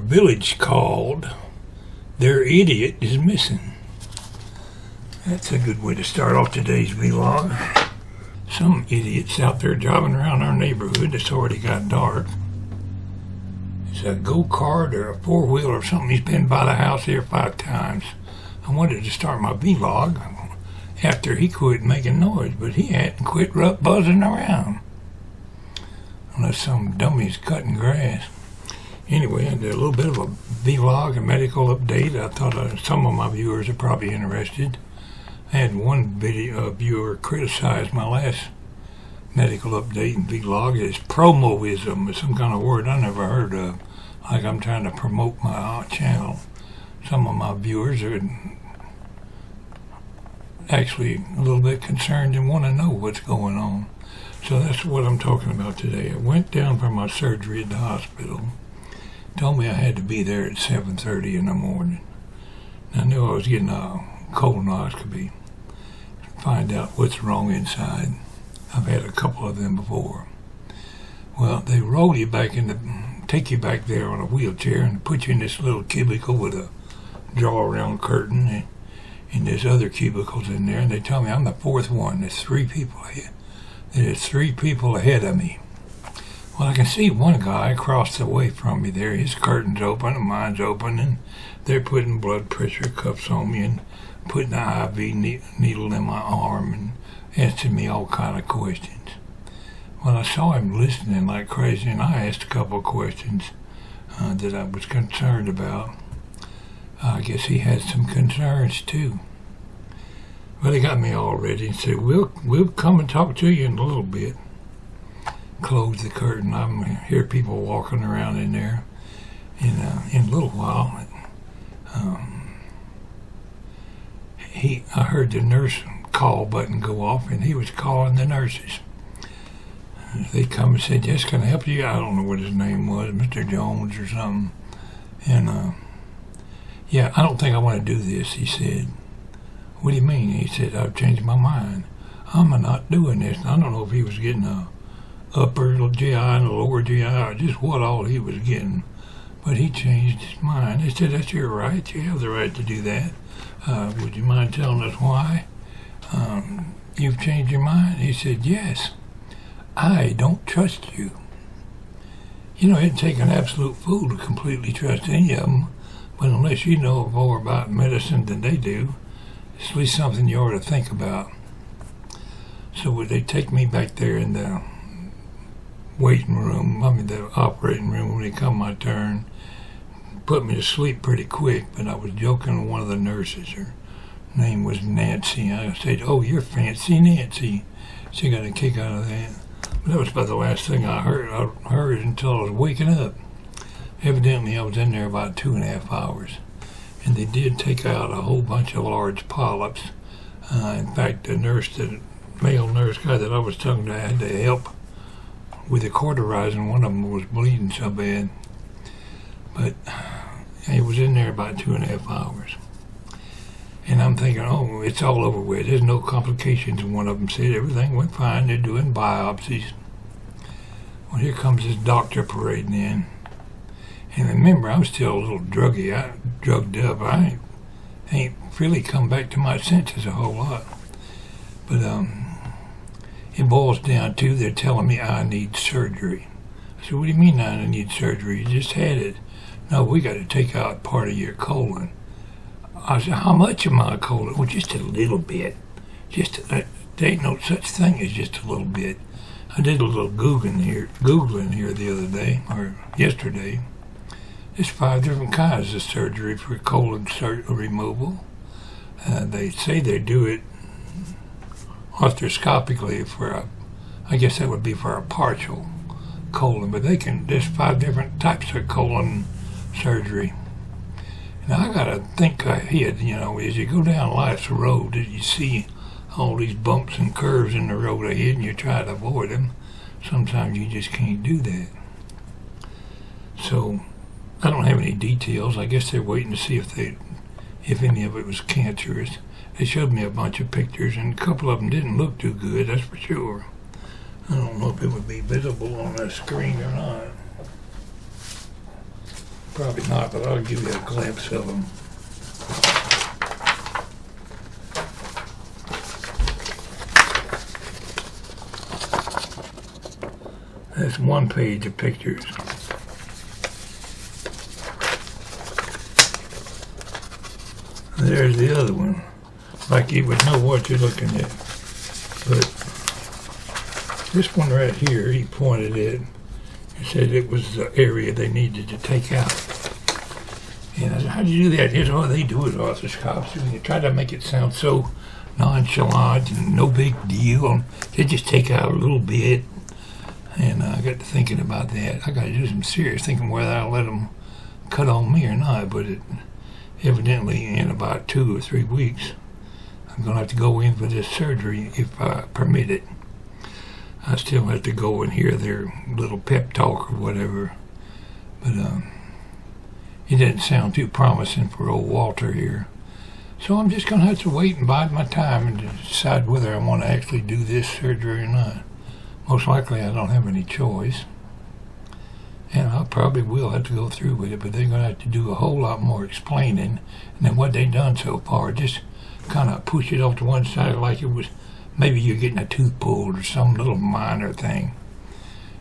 village called Their Idiot is Missing. That's a good way to start off today's vlog. Some idiot's out there driving around our neighborhood. It's already got dark. It's a go-kart or a four-wheeler or something. He's been by the house here 5 times. I wanted to start my vlog after he quit making noise, but he hadn't quit buzzing around. Unless some dummy's cutting grass. Anyway, I did a little bit of a vlog, a medical update. I thought some of my viewers are probably interested. I had one viewer criticize my last medical update and vlog as promoism. It's some kind of word I never heard of. Like I'm trying to promote my channel. Some of my viewers are actually a little bit concerned and want to know what's going on. So that's what I'm talking about today. I went down for my surgery at the hospital. Told me I had to be there at 7:30 in the morning. I knew I was getting a colonoscopy. Find out what's wrong inside. I've had a couple of them before. Well, they roll you back take you back there on a wheelchair and put you in this little cubicle with a draw-around curtain, and there's other cubicles in there, and they tell me I'm the 4th one. There's 3 people ahead. There's 3 people ahead of me. Well, I can see one guy across the way from me there. His curtain's open and mine's open, and they're putting blood pressure cuffs on me and putting an IV needle in my arm and asking me all kind of questions. Well, I saw him listening like crazy, and I asked a couple of questions that I was concerned about. I guess he had some concerns too. Well, he got me all ready and said, we'll come and talk to you in a little bit. Closed the curtain. I hear people walking around in there. And in a little while, I heard the nurse call button go off, and he was calling the nurses. They come and said, "Yes, can I help you?" I don't know what his name was, Mr. Jones or something. And yeah, I don't think I want to do this, he said. What do you mean? He said, I've changed my mind. I'm not doing this. And I don't know if he was getting a upper GI and a lower GI or just what all he was getting. But he changed his mind. They said, that's your right. You have the right to do that. Would you mind telling us why you've changed your mind? He said, yes. I don't trust you. You know, it'd take an absolute fool to completely trust any of them. But unless you know more about medicine than they do, it's at least something you ought to think about. So they take me back there in the waiting room, the operating room when it come my turn. Put me to sleep pretty quick, but I was joking with one of the nurses. Her name was Nancy. I said, oh, you're fancy Nancy. She got a kick out of that. But that was about the last thing I heard until I was waking up. Evidently, I was in there about 2.5 hours. And they did take out a whole bunch of large polyps. In fact, the male nurse guy that I was talking to had to help with the cauterizing. One of them was bleeding so bad. But he was in there about 2.5 hours. And I'm thinking, oh, it's all over with. There's no complications. And one of them said everything went fine. They're doing biopsies. Well, here comes this doctor parading in. And remember, I'm still a little drugged up. I ain't really come back to my senses a whole lot. But it boils down to they're telling me I need surgery. I said, what do you mean I need surgery? You just had it. No, we got to take out part of your colon. I said, how much of my colon? Well, just a little bit. There ain't no such thing as just a little bit. I did a little Googling here the other day, or yesterday. There's 5 different kinds of surgery for colon removal. They say they do it arthroscopically I guess that would be for a partial colon, but there's 5 different types of colon surgery. Now I gotta think ahead, as you go down life's road, you see all these bumps and curves in the road ahead and you try to avoid them. Sometimes you just can't do that. So I don't have any details. I guess they're waiting to see if any of it was cancerous. They showed me a bunch of pictures, and a couple of them didn't look too good, that's for sure. I don't know if it would be visible on the screen or not. Probably not, but I'll give you a glimpse of them. That's one page of pictures. There's the other one. Like you would know what you're looking at. But this one right here, he pointed it and said it was the area they needed to take out. And I said, how do you do that? Here's all they do is arthroscopes. And you try to make it sound so nonchalant and no big deal. They just take out a little bit. And I got to thinking about that. I got to do some serious thinking whether I'll let them cut on me or not. But it, evidently in about 2 or 3 weeks, I'm going to have to go in for this surgery if I permit it. I still have to go and hear their little pep talk or whatever. But it didn't sound too promising for old Walter here. So I'm just going to have to wait and bide my time and decide whether I want to actually do this surgery or not. Most likely I don't have any choice. And I probably will have to go through with it, but they're going to have to do a whole lot more explaining than what they've done so far. Just kind of push it off to one side like it was maybe you're getting a tooth pulled or some little minor thing.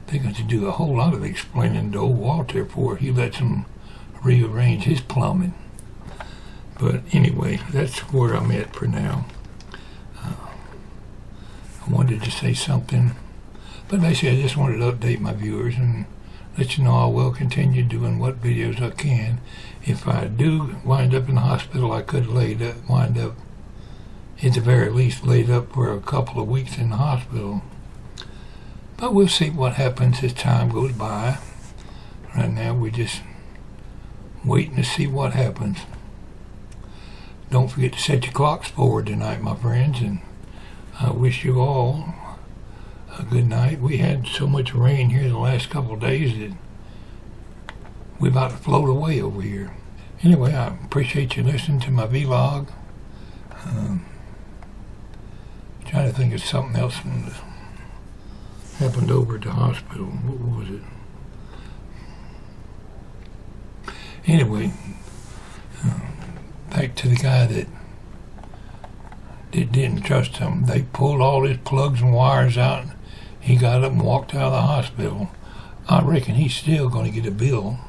They're going to do a whole lot of explaining to old Walter before he lets them rearrange his plumbing. But anyway, that's where I'm at for now. I wanted to say something, but basically I just wanted to update my viewers and let you know I will continue doing what videos I can. If I do wind up in the hospital, I could wind up, at the very least, laid up for a couple of weeks in the hospital. But we'll see what happens as time goes by. Right now, we're just waiting to see what happens. Don't forget to set your clocks forward tonight, my friends, and I wish you all a good night. We had so much rain here the last couple of days that we're about to float away over here. Anyway, I appreciate you listening to my vlog. Trying to think of something else that happened over at the hospital. What was it? Anyway, back to the guy that didn't trust him. They pulled all his plugs and wires out. He got up and walked out of the hospital. I reckon he's still going to get a bill.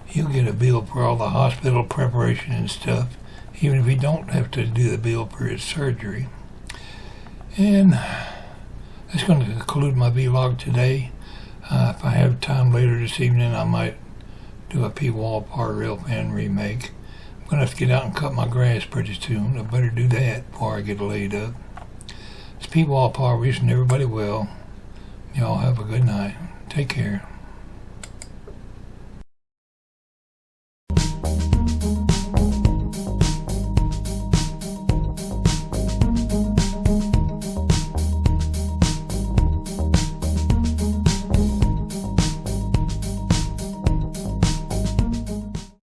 He'll get a bill for all the hospital preparation and stuff, even if he don't have to do the bill for his surgery. And that's going to conclude my vlog today. If I have time later this evening, I might do a Pwalpar Rail Fan remake. I'm going to have to get out and cut my grass pretty soon. I better do that before I get laid up. It's Pwalpar wishing everybody well. Y'all have a good night. Take care.